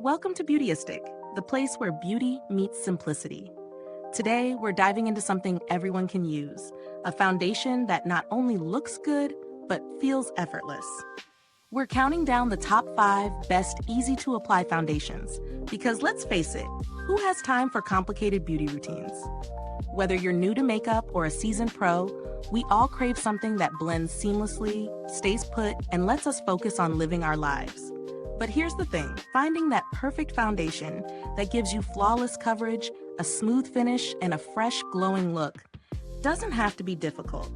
Welcome to Beautyistic, the place where beauty meets simplicity. Today, we're diving into something everyone can use, a foundation that not only looks good, but feels effortless. We're counting down the top 5 best easy-to-apply foundations, because let's face it, who has time for complicated beauty routines? Whether you're new to makeup or a seasoned pro, we all crave something that blends seamlessly, stays put, and lets us focus on living our lives. But here's the thing, finding that perfect foundation that gives you flawless coverage, a smooth finish, and a fresh, glowing look doesn't have to be difficult.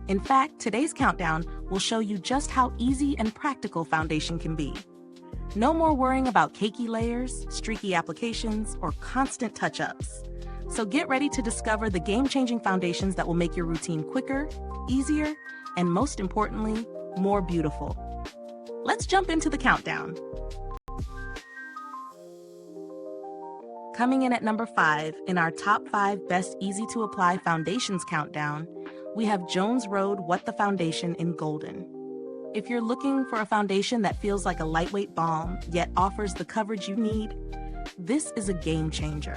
In fact, today's countdown will show you just how easy and practical foundation can be. No more worrying about cakey layers, streaky applications, or constant touch-ups. So get ready to discover the game-changing foundations that will make your routine quicker, easier, and most importantly, more beautiful. Let's jump into the countdown. Coming in at number 5 in our top 5 best easy-to-apply foundations countdown, we have Jones Road What the Foundation in Golden. If you're looking for a foundation that feels like a lightweight balm, yet offers the coverage you need, this is a game changer.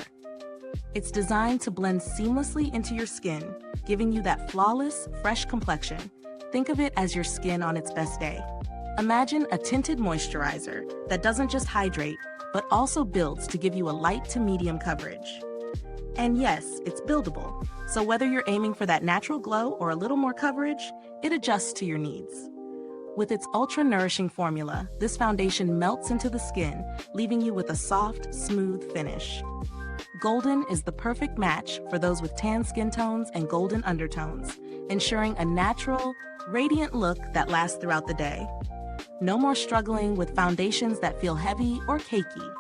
It's designed to blend seamlessly into your skin, giving you that flawless, fresh complexion. Think of it as your skin on its best day. Imagine a tinted moisturizer that doesn't just hydrate, but also builds to give you a light to medium coverage. And yes, it's buildable, so whether you're aiming for that natural glow or a little more coverage, it adjusts to your needs. With its ultra-nourishing formula, this foundation melts into the skin, leaving you with a soft, smooth finish. Golden is the perfect match for those with tan skin tones and golden undertones, ensuring a natural, radiant look that lasts throughout the day. No more struggling with foundations that feel heavy or cakey.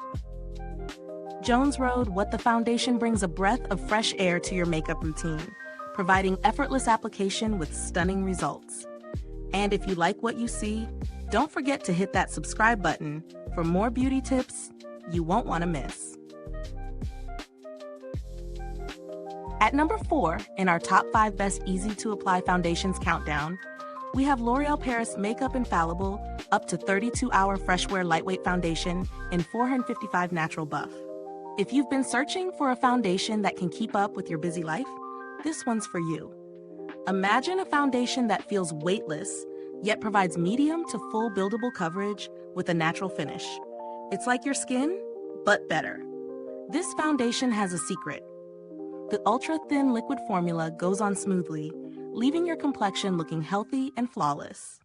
Jones Road What the Foundation brings a breath of fresh air to your makeup routine, providing effortless application with stunning results. And if you like what you see, don't forget to hit that subscribe button for more beauty tips you won't want to miss. At number 4 in our top 5 best easy-to-apply foundations countdown, we have L'Oréal Paris Makeup Infallible up to 32-hour fresh wear lightweight foundation in 455 natural buff. If you've been searching for a foundation that can keep up with your busy life, this one's for you. Imagine a foundation that feels weightless, yet provides medium to full buildable coverage with a natural finish. It's like your skin, but better. This foundation has a secret. The ultra-thin liquid formula goes on smoothly, leaving your complexion looking healthy and flawless.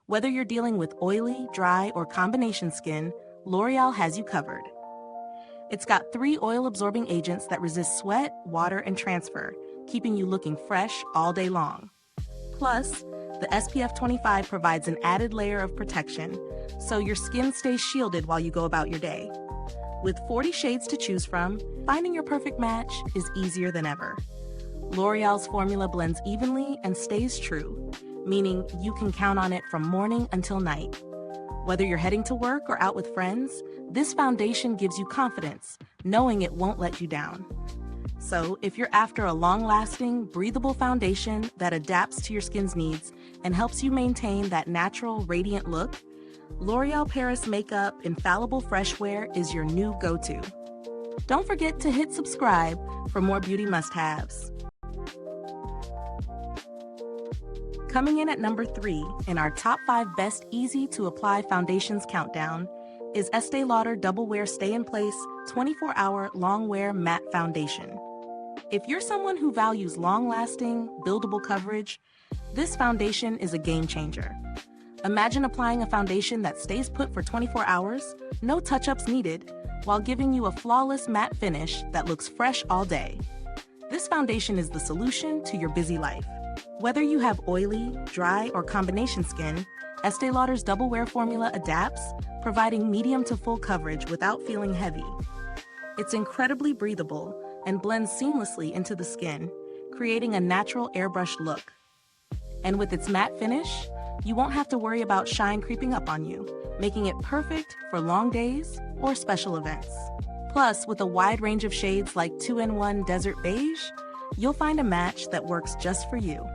Whether you're dealing with oily, dry, or combination skin, L'Oréal has you covered. It's got 3 oil-absorbing agents that resist sweat, water, and transfer, keeping you looking fresh all day long. Plus, the SPF 25 provides an added layer of protection, so your skin stays shielded while you go about your day. With 40 shades to choose from, finding your perfect match is easier than ever. L'Oréal's formula blends evenly and stays true, meaning you can count on it from morning until night. Whether you're heading to work or out with friends, this foundation gives you confidence, knowing it won't let you down. So, if you're after a long-lasting, breathable foundation that adapts to your skin's needs and helps you maintain that natural, radiant look, L'Oréal Paris Makeup Infallible Fresh Wear is your new go-to. Don't forget to hit subscribe for more beauty must-haves. Coming in at number 3 in our top 5 best easy-to-apply foundations countdown is Estée Lauder Double Wear Stay in Place 24-Hour Long Wear Matte Foundation. If you're someone who values long-lasting, buildable coverage, this foundation is a game changer. Imagine applying a foundation that stays put for 24 hours, no touch-ups needed, while giving you a flawless matte finish that looks fresh all day. This foundation is the solution to your busy life. Whether you have oily, dry, or combination skin, Estée Lauder's Double Wear formula adapts, providing medium to full coverage without feeling heavy. It's incredibly breathable and blends seamlessly into the skin, creating a natural airbrush look. And with its matte finish, you won't have to worry about shine creeping up on you, making it perfect for long days or special events. Plus, with a wide range of shades like 2-in-1 Desert Beige, you'll find a match that works just for you.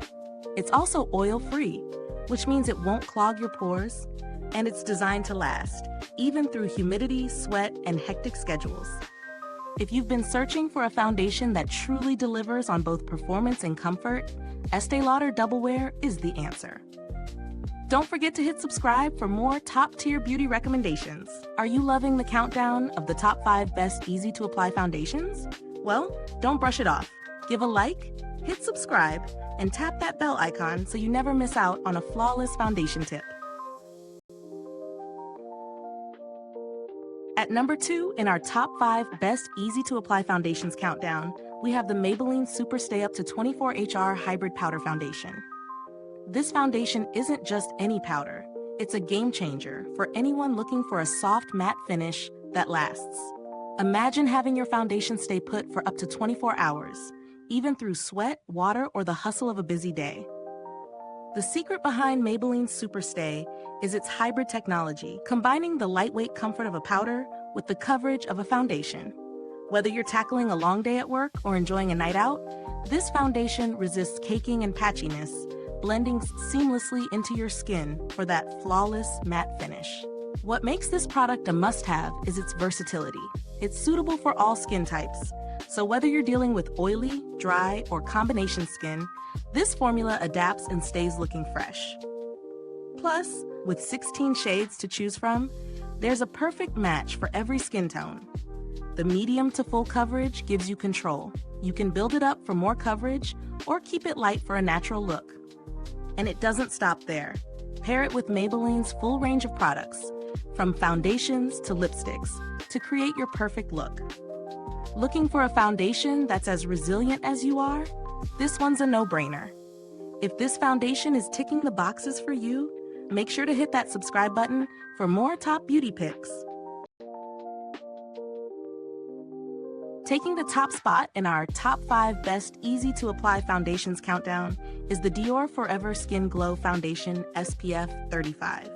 It's also oil-free, which means it won't clog your pores, And it's designed to last, even through humidity, sweat, and hectic schedules. If you've been searching for a foundation that truly delivers on both performance and comfort, Estée Lauder Double Wear is the answer. Don't forget to hit subscribe for more top-tier beauty recommendations. Are you loving the countdown of the top 5 best easy-to-apply foundations? Well, don't brush it off. Give a like, hit subscribe, and tap that bell icon so you never miss out on a flawless foundation tip. At number 2 in our top 5 best easy-to-apply foundations countdown, we have the Maybelline Super Stay Up to 24HR Hybrid Powder Foundation. This foundation isn't just any powder. It's a game changer for anyone looking for a soft matte finish that lasts. Imagine having your foundation stay put for up to 24 hours, even through sweat, water, or the hustle of a busy day. The secret behind Maybelline's Super Stay is its hybrid technology, combining the lightweight comfort of a powder with the coverage of a foundation. Whether you're tackling a long day at work or enjoying a night out, this foundation resists caking and patchiness, blending seamlessly into your skin for that flawless matte finish. What makes this product a must-have is its versatility. It's suitable for all skin types, so whether you're dealing with oily, dry, or combination skin, this formula adapts and stays looking fresh. Plus, with 16 shades to choose from, there's a perfect match for every skin tone. The medium to full coverage gives you control. You can build it up for more coverage or keep it light for a natural look. And it doesn't stop there. Pair it with Maybelline's full range of products, from foundations to lipsticks, to create your perfect look. Looking for a foundation that's as resilient as you are? This one's a no-brainer. If this foundation is ticking the boxes for you, make sure to hit that subscribe button for more top beauty picks. Taking the top spot in our top 5 best easy-to-apply foundations countdown is the Dior Forever Skin Glow Foundation SPF 35.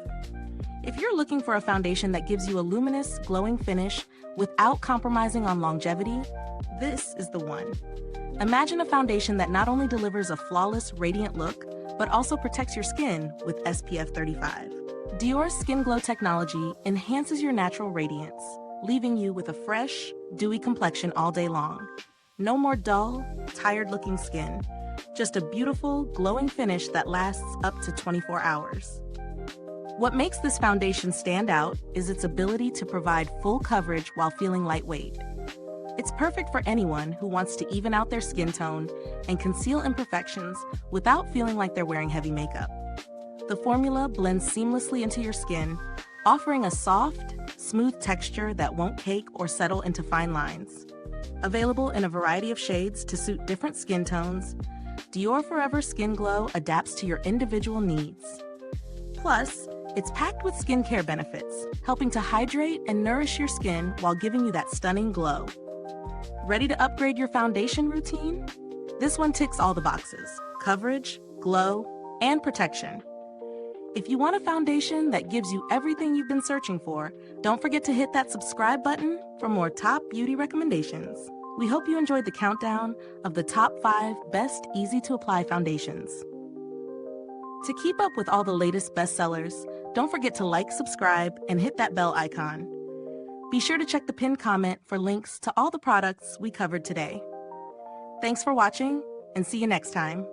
If you're looking for a foundation that gives you a luminous, glowing finish without compromising on longevity, this is the one. Imagine a foundation that not only delivers a flawless, radiant look, but also protects your skin with SPF 35. Dior's Skin Glow technology enhances your natural radiance, leaving you with a fresh, dewy complexion all day long. No more dull, tired-looking skin, just a beautiful, glowing finish that lasts up to 24 hours. What makes this foundation stand out is its ability to provide full coverage while feeling lightweight. It's perfect for anyone who wants to even out their skin tone and conceal imperfections without feeling like they're wearing heavy makeup. The formula blends seamlessly into your skin, offering a soft, smooth texture that won't cake or settle into fine lines. Available in a variety of shades to suit different skin tones, Dior Forever Skin Glow adapts to your individual needs. Plus, it's packed with skincare benefits, helping to hydrate and nourish your skin while giving you that stunning glow. Ready to upgrade your foundation routine? This one ticks all the boxes: coverage, glow, and protection. If you want a foundation that gives you everything you've been searching for, don't forget to hit that subscribe button for more top beauty recommendations. We hope you enjoyed the countdown of the top 5 best easy-to-apply foundations. To keep up with all the latest bestsellers, don't forget to like, subscribe, and hit that bell icon. Be sure to check the pinned comment for links to all the products we covered today. Thanks for watching, and see you next time.